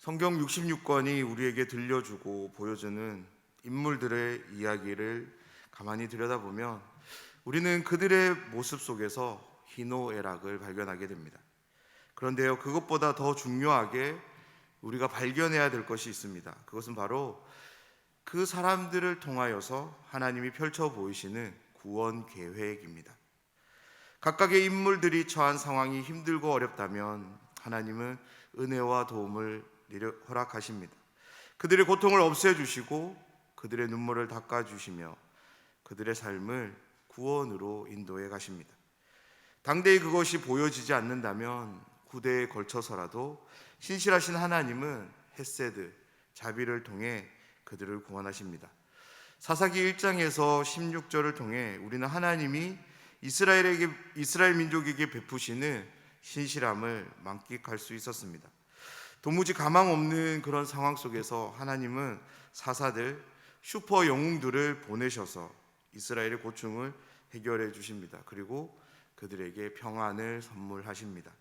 성경 66권이 우리에게 들려주고 보여주는 인물들의 이야기를 가만히 들여다보면 우리는 그들의 모습 속에서 희노애락을 발견하게 됩니다. 그런데요, 그것보다 더 중요하게 우리가 발견해야 될 것이 있습니다. 그것은 바로 그 사람들을 통하여서 하나님이 펼쳐 보이시는 구원 계획입니다. 각각의 인물들이 처한 상황이 힘들고 어렵다면 하나님은 은혜와 도움을 허락하십니다. 그들의 고통을 없애주시고 그들의 눈물을 닦아주시며 그들의 삶을 구원으로 인도해 가십니다. 당대에 그것이 보여지지 않는다면 구대에 걸쳐서라도 신실하신 하나님은 헤세드, 자비를 통해 그들을 구원하십니다. 사사기 1장에서 16절을 통해 우리는 하나님이 이스라엘 민족에게 베푸시는 신실함을 만끽할 수 있었습니다. 도무지 가망 없는 그런 상황 속에서 하나님은 사사들, 슈퍼 영웅들을 보내셔서 이스라엘의 고충을 해결해 주십니다. 그리고 그들에게 평안을 선물하십니다.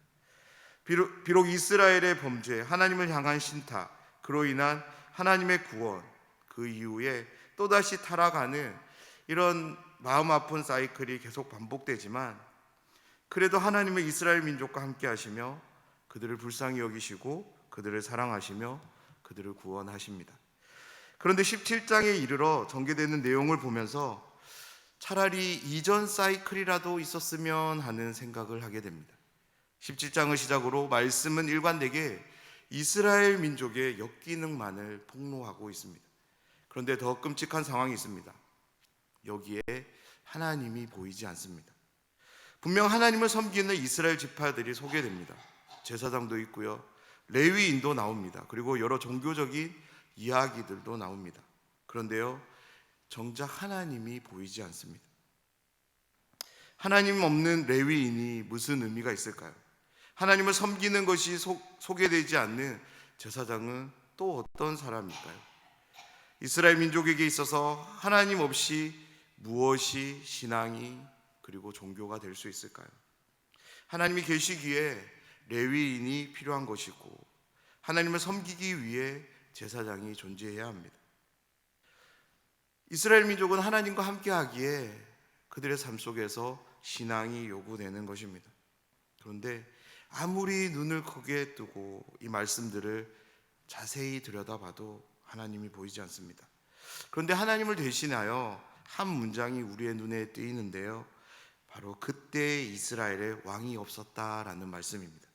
비록 이스라엘의 범죄, 하나님을 향한 신탁, 그로 인한 하나님의 구원, 그 이후에 또다시 타락하는 이런 마음 아픈 사이클이 계속 반복되지만 그래도 하나님은 이스라엘 민족과 함께 하시며 그들을 불쌍히 여기시고 그들을 사랑하시며 그들을 구원하십니다. 그런데 17장에 이르러 전개되는 내용을 보면서 차라리 이전 사이클이라도 있었으면 하는 생각을 하게 됩니다. 17장을 시작으로 말씀은 일관되게 이스라엘 민족의 역기능만을 폭로하고 있습니다. 그런데 더 끔찍한 상황이 있습니다. 여기에 하나님이 보이지 않습니다. 분명 하나님을 섬기는 이스라엘 지파들이 소개됩니다. 제사장도 있고요, 레위인도 나옵니다. 그리고 여러 종교적인 이야기들도 나옵니다. 그런데요, 정작 하나님이 보이지 않습니다. 하나님 없는 레위인이 무슨 의미가 있을까요? 하나님을 섬기는 것이 소개되지 않는 제사장은 또 어떤 사람일까요? 이스라엘 민족에게 있어서 하나님 없이 무엇이 신앙이 그리고 종교가 될 수 있을까요? 하나님이 계시기에 레위인이 필요한 것이고 하나님을 섬기기 위해 제사장이 존재해야 합니다. 이스라엘 민족은 하나님과 함께 하기에 그들의 삶 속에서 신앙이 요구되는 것입니다. 그런데 아무리 눈을 크게 뜨고 이 말씀들을 자세히 들여다봐도 하나님이 보이지 않습니다. 그런데 하나님을 대신하여 한 문장이 우리의 눈에 띄는데요, 바로 그때 이스라엘에 왕이 없었다라는 말씀입니다.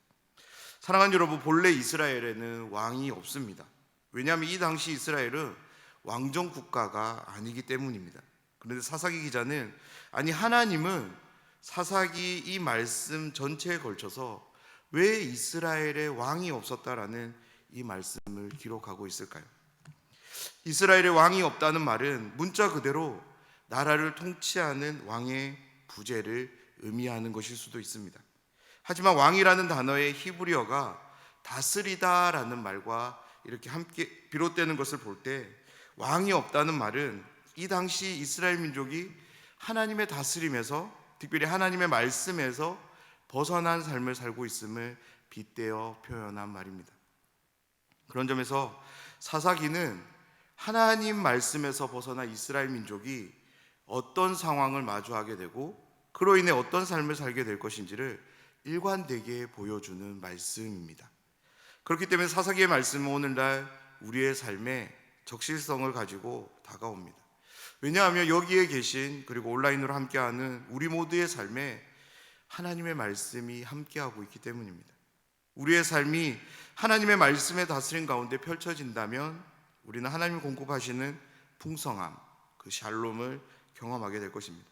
사랑하는 여러분, 본래 이스라엘에는 왕이 없습니다. 왜냐하면 이 당시 이스라엘은 왕정 국가가 아니기 때문입니다. 그런데 사사기 기자는 하나님은 사사기 이 말씀 전체에 걸쳐서 왜 이스라엘에 왕이 없었다라는 이 말씀을 기록하고 있을까요? 이스라엘에 왕이 없다는 말은 문자 그대로 나라를 통치하는 왕의 부재를 의미하는 것일 수도 있습니다. 하지만 왕이라는 단어의 히브리어가 다스리다라는 말과 이렇게 함께 비롯되는 것을 볼 때 왕이 없다는 말은 이 당시 이스라엘 민족이 하나님의 다스림에서, 특별히 하나님의 말씀에서 벗어난 삶을 살고 있음을 빗대어 표현한 말입니다. 그런 점에서 사사기는 하나님 말씀에서 벗어난 이스라엘 민족이 어떤 상황을 마주하게 되고 그로 인해 어떤 삶을 살게 될 것인지를 일관되게 보여주는 말씀입니다. 그렇기 때문에 사사기의 말씀은 오늘날 우리의 삶에 적실성을 가지고 다가옵니다. 왜냐하면 여기에 계신, 그리고 온라인으로 함께하는 우리 모두의 삶에 하나님의 말씀이 함께하고 있기 때문입니다. 우리의 삶이 하나님의 말씀의 다스림 가운데 펼쳐진다면 우리는 하나님이 공급하시는 풍성함, 그 샬롬을 경험하게 될 것입니다.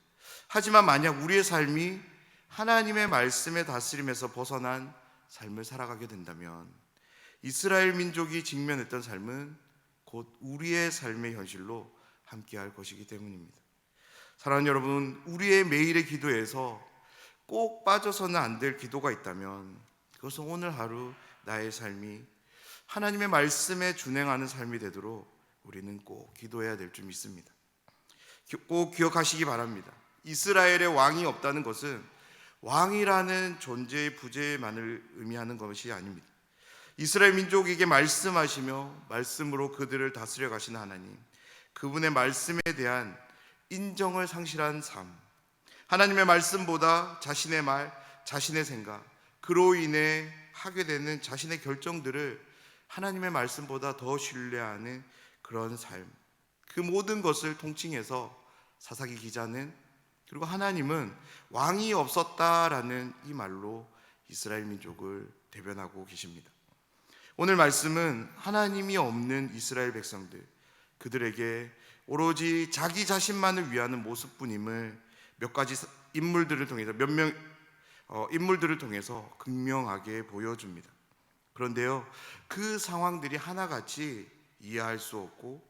하지만 만약 우리의 삶이 하나님의 말씀의 다스림에서 벗어난 삶을 살아가게 된다면 이스라엘 민족이 직면했던 삶은 곧 우리의 삶의 현실로 함께할 것이기 때문입니다. 사랑하는 여러분, 우리의 매일의 기도에서 꼭 빠져서는 안 될 기도가 있다면 그것은 오늘 하루 나의 삶이 하나님의 말씀에 준행하는 삶이 되도록 우리는 꼭 기도해야 될 줄 믿습니다. 꼭 기억하시기 바랍니다. 이스라엘의 왕이 없다는 것은 왕이라는 존재의 부재만을 의미하는 것이 아닙니다. 이스라엘 민족에게 말씀하시며 말씀으로 그들을 다스려 가시는 하나님, 그분의 말씀에 대한 인정을 상실한 삶, 하나님의 말씀보다 자신의 말, 자신의 생각, 그로 인해 하게 되는 자신의 결정들을 하나님의 말씀보다 더 신뢰하는 그런 삶, 그 모든 것을 통칭해서 사사기 기자는, 그리고 하나님은 왕이 없었다라는 이 말로 이스라엘 민족을 대변하고 계십니다. 오늘 말씀은 하나님이 없는 이스라엘 백성들, 그들에게 오로지 자기 자신만을 위하는 모습뿐임을 몇 가지 인물들을 통해서 인물들을 통해서 극명하게 보여줍니다. 그런데요, 그 상황들이 하나같이 이해할 수 없고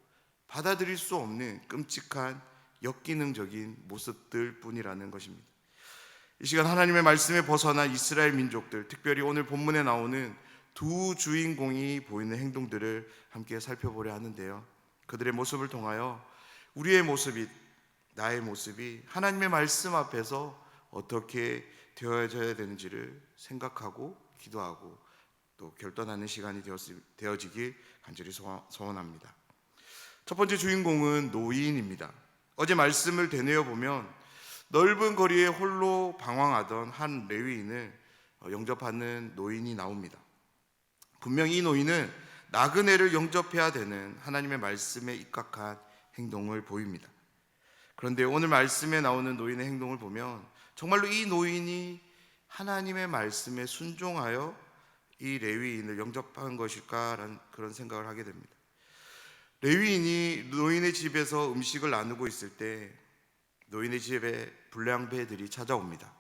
받아들일 수 없는 끔찍한 역기능적인 모습들 뿐이라는 것입니다. 이 시간 하나님의 말씀에 벗어난 이스라엘 민족들, 특별히 오늘 본문에 나오는 두 주인공이 보이는 행동들을 함께 살펴보려 하는데요, 그들의 모습을 통하여 우리의 모습이, 나의 모습이 하나님의 말씀 앞에서 어떻게 되어져야 되는지를 생각하고 기도하고 또 결단하는 시간이 되어지길 간절히 소원합니다. 첫 번째 주인공은 노인입니다. 어제 말씀을 되뇌어 보면 넓은 거리에 홀로 방황하던 한 레위인을 영접하는 노인이 나옵니다. 분명히 이 노인은 나그네를 영접해야 되는 하나님의 말씀에 입각한 행동을 보입니다. 그런데 오늘 말씀에 나오는 노인의 행동을 보면 정말로 이 노인이 하나님의 말씀에 순종하여 이 레위인을 영접한 것일까라는 그런 생각을 하게 됩니다. 레위인이 노인의 집에서 음식을 나누고 있을 때 노인의 집에 불량배들이 찾아옵니다.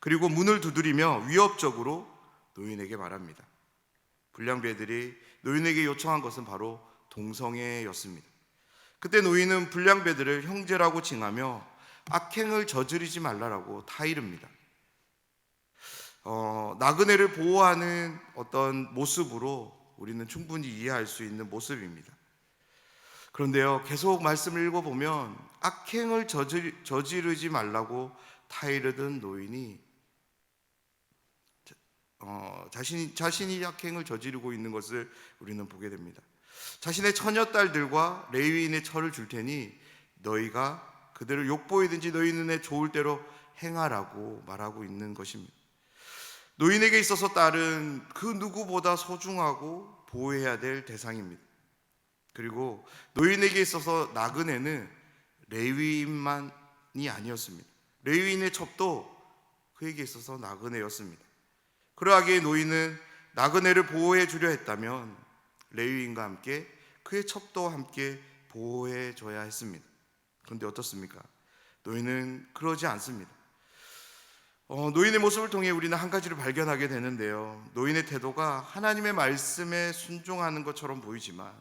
그리고 문을 두드리며 위협적으로 노인에게 말합니다. 불량배들이 노인에게 요청한 것은 바로 동성애였습니다. 그때 노인은 불량배들을 형제라고 칭하며 악행을 저지르지 말라라고 타이릅니다. 나그네를 보호하는 어떤 모습으로 우리는 충분히 이해할 수 있는 모습입니다. 그런데요, 계속 말씀을 읽어보면 악행을 저지르지 말라고 타이르던 노인이 자신이 악행을 저지르고 있는 것을 우리는 보게 됩니다. 자신의 처녀딸들과 레위인의 철을 줄 테니 너희가 그들을 욕보이든지 너희 눈에 좋을 대로 행하라고 말하고 있는 것입니다. 노인에게 있어서 딸은 그 누구보다 소중하고 보호해야 될 대상입니다. 그리고 노인에게 있어서 나그네는 레위인만이 아니었습니다. 레위인의 첩도 그에게 있어서 나그네였습니다. 그러하기에 노인은 나그네를 보호해 주려 했다면 레위인과 함께 그의 첩도 함께 보호해 줘야 했습니다. 그런데 어떻습니까? 노인은 그러지 않습니다. 노인의 모습을 통해 우리는 한 가지를 발견하게 되는데요, 노인의 태도가 하나님의 말씀에 순종하는 것처럼 보이지만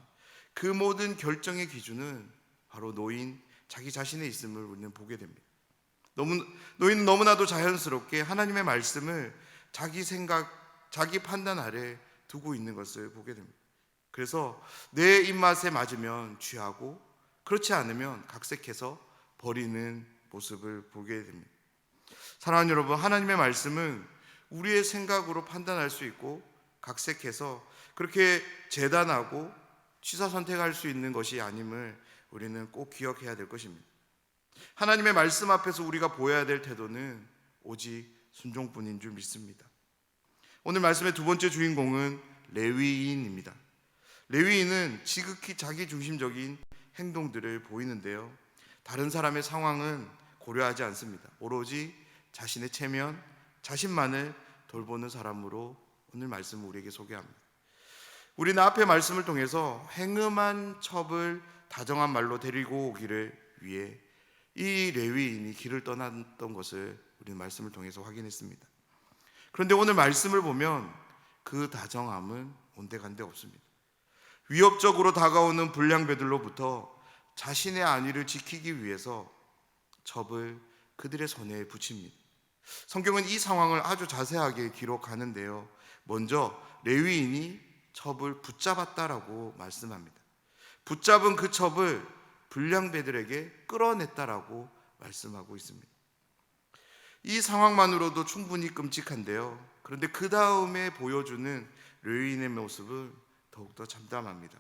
그 모든 결정의 기준은 바로 노인 자기 자신에 있음을 우리는 보게 됩니다. 노인은 너무나도 자연스럽게 하나님의 말씀을 자기 생각, 자기 판단 아래 두고 있는 것을 보게 됩니다. 그래서 내 입맛에 맞으면 취하고 그렇지 않으면 각색해서 버리는 모습을 보게 됩니다. 사랑하는 여러분, 하나님의 말씀은 우리의 생각으로 판단할 수 있고 각색해서 그렇게 재단하고 취사 선택할 수 있는 것이 아님을 우리는 꼭 기억해야 될 것입니다. 하나님의 말씀 앞에서 우리가 보여야 될 태도는 오직 순종뿐인 줄 믿습니다. 오늘 말씀의 두 번째 주인공은 레위인입니다. 레위인은 지극히 자기중심적인 행동들을 보이는데요, 다른 사람의 상황은 고려하지 않습니다. 오로지 자신의 체면, 자신만을 돌보는 사람으로 오늘 말씀을 우리에게 소개합니다. 우리는 앞의 말씀을 통해서 행음한 첩을 다정한 말로 데리고 오기를 위해 이 레위인이 길을 떠났던 것을 우리는 말씀을 통해서 확인했습니다. 그런데 오늘 말씀을 보면 그 다정함은 온데간데 없습니다. 위협적으로 다가오는 불량배들로부터 자신의 안위를 지키기 위해서 첩을 그들의 손에 붙입니다. 성경은 이 상황을 아주 자세하게 기록하는데요, 먼저 레위인이 첩을 붙잡았다라고 말씀합니다. 붙잡은 그 첩을 불량배들에게 끌어냈다라고 말씀하고 있습니다. 이 상황만으로도 충분히 끔찍한데요, 그런데 그 다음에 보여주는 레위인의 모습은 더욱더 참담합니다.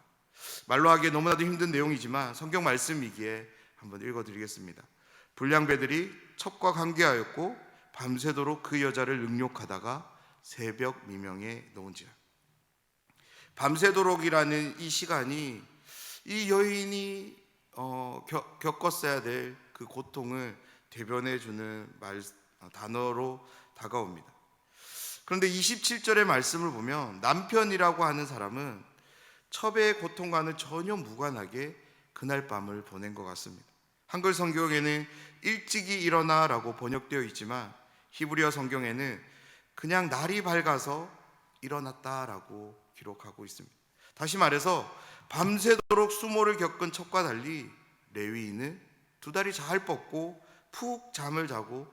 말로 하기에 너무나도 힘든 내용이지만 성경 말씀이기에 한번 읽어드리겠습니다. 불량배들이 첩과 관계하였고 밤새도록 그 여자를 능욕하다가 새벽 미명에 놓은지라. 밤새도록이라는 이 시간이 이 여인이 겪었어야 될 그 고통을 대변해주는 단어로 다가옵니다. 그런데 27절의 말씀을 보면 남편이라고 하는 사람은 첩의 고통과는 전혀 무관하게 그날 밤을 보낸 것 같습니다. 한글 성경에는 일찍이 일어나라고 번역되어 있지만 히브리어 성경에는 그냥 날이 밝아서 일어났다라고 기록하고 있습니다. 다시 말해서 밤새도록 수모를 겪은 첩과 달리 레위인은 두 다리 잘 뻗고 푹 잠을 자고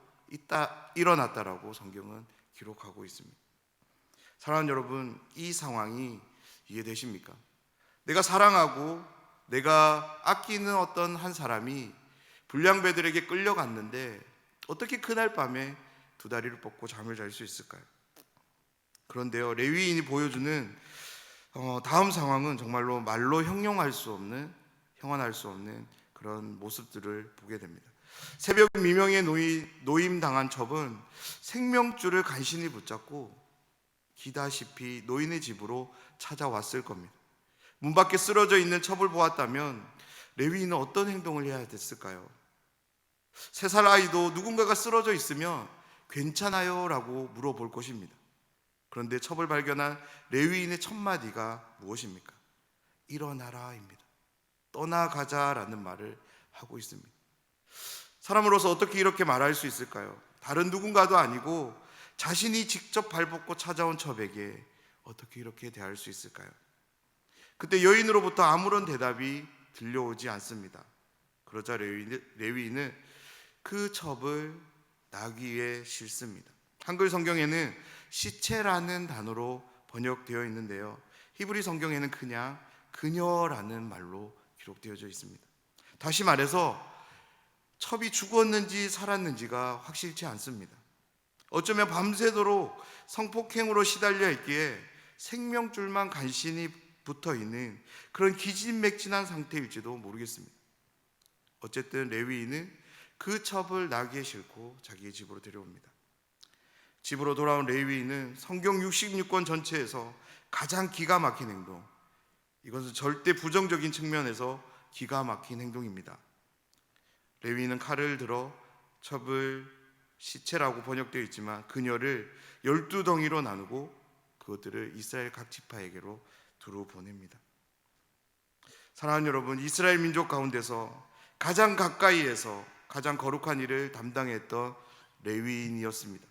일어났다라고 성경은 기록하고 있습니다. 사랑하는 여러분, 이 상황이 이해되십니까? 내가 사랑하고 내가 아끼는 어떤 한 사람이 불량배들에게 끌려갔는데 어떻게 그날 밤에 두 다리를 뻗고 잠을 잘 수 있을까요? 그런데요, 레위인이 보여주는 다음 상황은 정말로 말로 형용할 수 없는, 형언할 수 없는 그런 모습들을 보게 됩니다. 새벽 미명에 노임당한 첩은 생명줄을 간신히 붙잡고 기다시피 노인의 집으로 찾아왔을 겁니다. 문 밖에 쓰러져 있는 첩을 보았다면 레위인은 어떤 행동을 해야 됐을까요? 3살 아이도 누군가가 쓰러져 있으면 괜찮아요? 라고 물어볼 것입니다. 그런데 첩을 발견한 레위인의 첫 마디가 무엇입니까? 일어나라입니다. 떠나가자라는 말을 하고 있습니다. 사람으로서 어떻게 이렇게 말할 수 있을까요? 다른 누군가도 아니고 자신이 직접 발벗고 찾아온 첩에게 어떻게 이렇게 대할 수 있을까요? 그때 여인으로부터 아무런 대답이 들려오지 않습니다. 그러자 레위인은 그 첩을 나귀에 싣습니다. 한글 성경에는 시체라는 단어로 번역되어 있는데요, 히브리 성경에는 그냥 그녀라는 말로 기록되어져 있습니다. 다시 말해서 첩이 죽었는지 살았는지가 확실치 않습니다. 어쩌면 밤새도록 성폭행으로 시달려 있기에 생명줄만 간신히 붙어있는 그런 기진맥진한 상태일지도 모르겠습니다. 어쨌든 레위인은 그 첩을 나귀에 싣고 자기의 집으로 데려옵니다. 집으로 돌아온 레위인은 성경 66권 전체에서 가장 기가 막힌 행동, 이것은 절대 부정적인 측면에서 기가 막힌 행동입니다. 레위인은 칼을 들어 첩을 시체라고 번역되어 있지만 그녀를 12덩이로 나누고 그것들을 이스라엘 각 지파에게로 두루 보냅니다. 사랑하는 여러분, 이스라엘 민족 가운데서 가장 가까이에서 가장 거룩한 일을 담당했던 레위인이었습니다.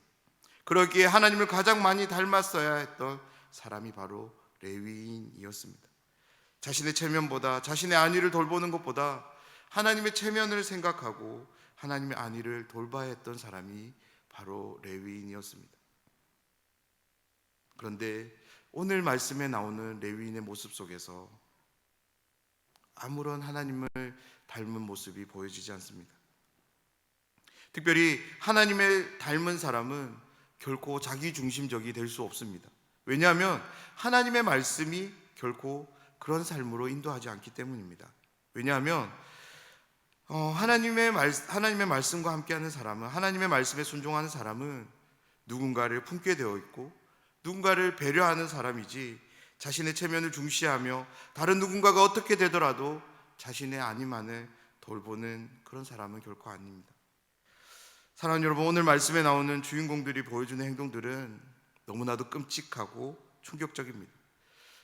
그러기에 하나님을 가장 많이 닮았어야 했던 사람이 바로 레위인이었습니다. 자신의 체면보다, 자신의 안위를 돌보는 것보다 하나님의 체면을 생각하고 하나님의 안위를 돌봐야 했던 사람이 바로 레위인이었습니다. 그런데 오늘 말씀에 나오는 레위인의 모습 속에서 아무런 하나님을 닮은 모습이 보여지지 않습니다. 특별히 하나님을 닮은 사람은 결코 자기중심적이 될 수 없습니다. 왜냐하면 하나님의 말씀이 결코 그런 삶으로 인도하지 않기 때문입니다. 왜냐하면 하나님의 말씀과 함께하는 사람은, 하나님의 말씀에 순종하는 사람은 누군가를 품게 되어 있고 누군가를 배려하는 사람이지, 자신의 체면을 중시하며 다른 누군가가 어떻게 되더라도 자신의 안위만을 돌보는 그런 사람은 결코 아닙니다. 사랑하는 여러분, 오늘 말씀에 나오는 주인공들이 보여주는 행동들은 너무나도 끔찍하고 충격적입니다.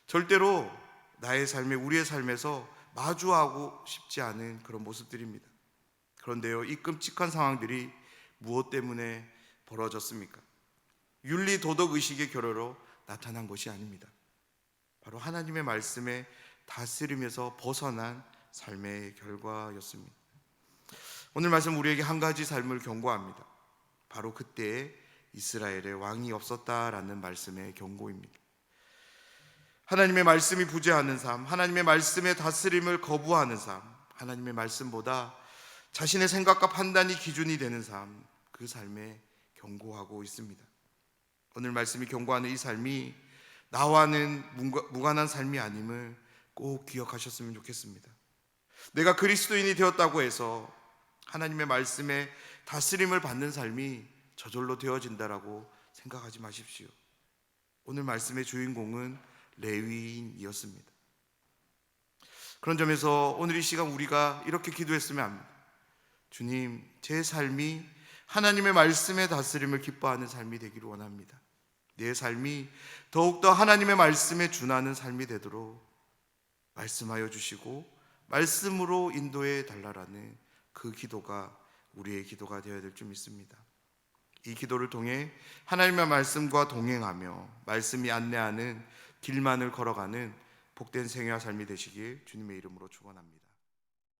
절대로 나의 삶에, 우리의 삶에서 마주하고 싶지 않은 그런 모습들입니다. 그런데요, 이 끔찍한 상황들이 무엇 때문에 벌어졌습니까? 윤리 도덕 의식의 결여로 나타난 것이 아닙니다. 바로 하나님의 말씀에 다스림에서 벗어난 삶의 결과였습니다. 오늘 말씀 우리에게 한 가지 삶을 경고합니다. 바로 그때에 이스라엘에 왕이 없었다라는 말씀의 경고입니다. 하나님의 말씀이 부재하는 삶, 하나님의 말씀의 다스림을 거부하는 삶, 하나님의 말씀보다 자신의 생각과 판단이 기준이 되는 삶, 그 삶에 경고하고 있습니다. 오늘 말씀이 경고하는 이 삶이 나와는 무관한 삶이 아님을 꼭 기억하셨으면 좋겠습니다. 내가 그리스도인이 되었다고 해서 하나님의 말씀에 다스림을 받는 삶이 저절로 되어진다라고 생각하지 마십시오. 오늘 말씀의 주인공은 레위인이었습니다. 그런 점에서 오늘 이 시간 우리가 이렇게 기도했으면 합니다. 주님, 제 삶이 하나님의 말씀의 다스림을 기뻐하는 삶이 되기를 원합니다. 내 삶이 더욱더 하나님의 말씀에 준하는 삶이 되도록 말씀하여 주시고 말씀으로 인도해 달라라는 그 기도가 우리의 기도가 되어야 될 줄 믿습니다. 이 기도를 통해 하나님의 말씀과 동행하며 말씀이 안내하는 길만을 걸어가는 복된 생애와 삶이 되시길 주님의 이름으로 축원합니다.